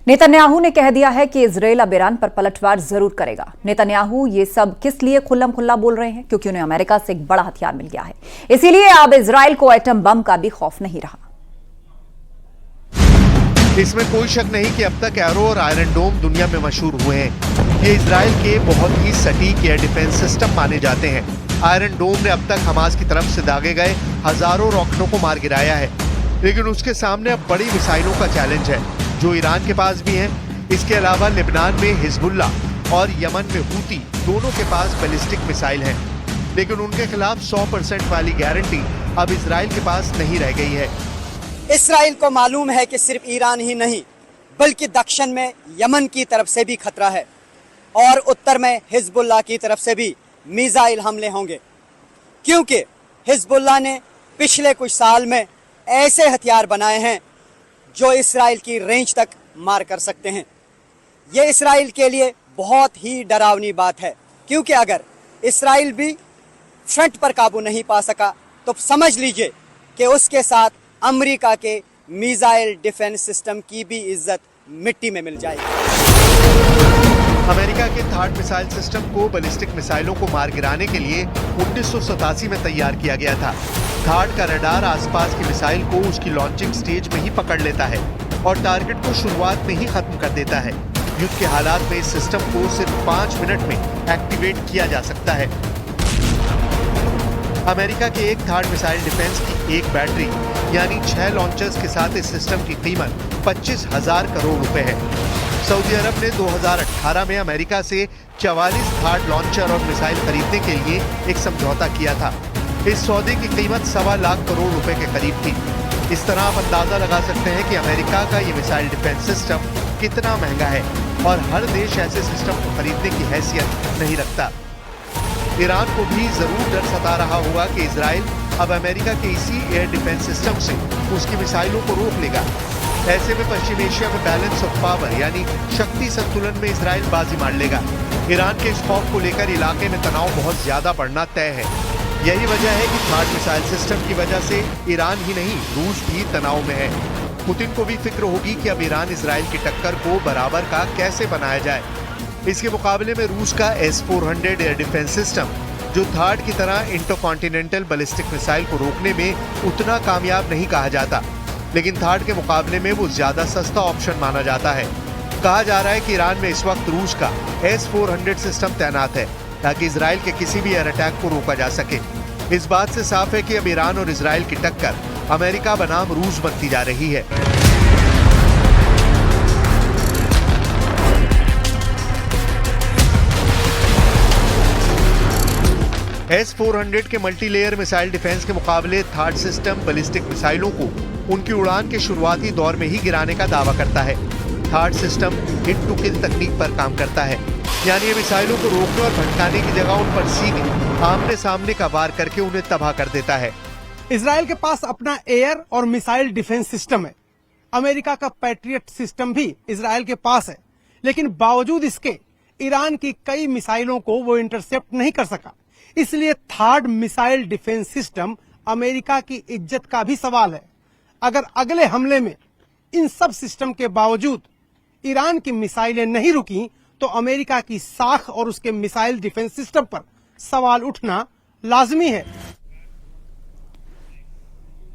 Netanyahu ने कह दिया है कि इजरायल अब ईरान पर पलटवार जरूर करेगा। नेतन्याहू ये सब किस लिए खुल्लम खुल्ला बोल रहे हैं? क्योंकि उन्हें अमेरिका से एक बड़ा हथियार मिल गया है। इसीलिए अब इजरायल को एटम बम का भी खौफ नहीं रहा। इसमें कोई शक नहीं कि अब तक एरो और आयरन डोम दुनिया में मशहूर हुए हैं। ये इजराइल के बहुत ही सटीक एयर डिफेंस सिस्टम माने जाते हैं। आयरन डोम ने अब तक हमास की तरफ से दागे गए हजारों रॉकेटों को मार गिराया है, लेकिन उसके सामने अब बड़ी मिसाइलों का चैलेंज है जो ईरान के पास भी है। इसके अलावा लेबनान में हिजबुल्ला और यमन में हूती दोनों के पास बैलिस्टिक मिसाइल हैं, लेकिन उनके खिलाफ 100% वाली गारंटी अब इजराइल के पास नहीं रह गई है। इसराइल को मालूम है कि सिर्फ ईरान ही नहीं बल्कि दक्षिण में यमन की तरफ से भी खतरा है और उत्तर में हिजबुल्ला की तरफ से भी मिसाइल हमले होंगे, क्योंकि हिजबुल्ला ने पिछले कुछ साल में ऐसे हथियार बनाए हैं जो इसराइल की रेंज तक मार कर सकते हैं। ये इसराइल के लिए बहुत ही डरावनी बात है, क्योंकि अगर इसराइल भी फ्रंट पर काबू नहीं पा सका तो समझ लीजिए कि उसके साथ अमेरिका के मिसाइल डिफेंस सिस्टम की भी इज्जत मिट्टी में मिल जाएगी। अमेरिका के थार्ड मिसाइल सिस्टम को बैलिस्टिक मिसाइलों को मार गिराने के लिए 1987 में तैयार किया गया था। थार्ड का रडार आसपास की मिसाइल को उसकी लॉन्चिंग स्टेज में ही पकड़ लेता है और टारगेट को शुरुआत में ही खत्म कर देता है। युद्ध के हालात में इस सिस्टम को सिर्फ 5 मिनट में एक्टिवेट किया जा सकता है। अमेरिका के एक थार्ड मिसाइल डिफेंस की एक बैटरी यानी 6 लॉन्चर्स के साथ इस सिस्टम की कीमत 25,000 करोड़ रुपए है। सऊदी अरब ने 2018 में अमेरिका से 44 थार्ड लॉन्चर और मिसाइल खरीदने के लिए एक समझौता किया था। इस सौदे की कीमत 1.25 लाख करोड़ रुपए के करीब थी। इस तरह आप अंदाजा लगा सकते हैं कि अमेरिका का ये मिसाइल डिफेंस सिस्टम कितना महंगा है और हर देश ऐसे सिस्टम को खरीदने की हैसियत नहीं रखता। ईरान को भी जरूर डर सता रहा होगा कि इजराइल अब अमेरिका के इसी एयर डिफेंस सिस्टम से उसकी मिसाइलों को रोक लेगा। ऐसे में पश्चिम एशिया में बैलेंस ऑफ पावर यानी शक्ति संतुलन में इजराइल बाजी मार लेगा। ईरान के इस खौफ को लेकर इलाके में तनाव बहुत ज्यादा बढ़ना तय है। यही वजह है कि थार्ड मिसाइल सिस्टम की वजह से ईरान ही नहीं रूस भी तनाव में है। पुतिन को भी फिक्र होगी कि अब ईरान इजराइल की टक्कर को बराबर का कैसे बनाया जाए। इसके मुकाबले में रूस का S-400 एयर डिफेंस सिस्टम जो थार्ड की तरह इंटरकॉन्टिनेंटल बैलिस्टिक मिसाइल को रोकने में उतना कामयाब नहीं कहा जाता, लेकिन थार्ड के मुकाबले में वो ज्यादा सस्ता ऑप्शन माना जाता है। कहा जा रहा है कि ईरान में इस वक्त रूस का S-400 सिस्टम तैनात है ताकि इजराइल के किसी भी एयर अटैक को रोका जा सके। इस बात से साफ है कि अब ईरान और इजराइल की टक्कर अमेरिका बनाम रूस बनती जा रही है। S-400 के मल्टीलेयर मिसाइल डिफेंस के मुकाबले थार्ड सिस्टम बैलिस्टिक मिसाइलों को उनकी उड़ान के शुरुआती दौर में ही गिराने का दावा करता है। THAAD system hit to kill तकनीक पर काम करता है, यानी ये मिसाइलों को रोकने और भटकाने की जगह उन पर सीधे आमने सामने का वार करके उन्हें तबाह कर देता है। इजराइल के पास अपना एयर और मिसाइल डिफेंस सिस्टम है। अमेरिका का पैट्रियट सिस्टम भी इजराइल के पास है, लेकिन बावजूद इसके ईरान की कई मिसाइलों को वो इंटरसेप्ट नहीं कर सका। इसलिए third missile defence system America की इज्जत का भी सवाल है। अगर अगले हमले में इन सब सिस्टम के बावजूद ईरान की मिसाइलें नहीं रुकी तो अमेरिका की साख और उसके मिसाइल डिफेंस सिस्टम पर सवाल उठना लाजमी है।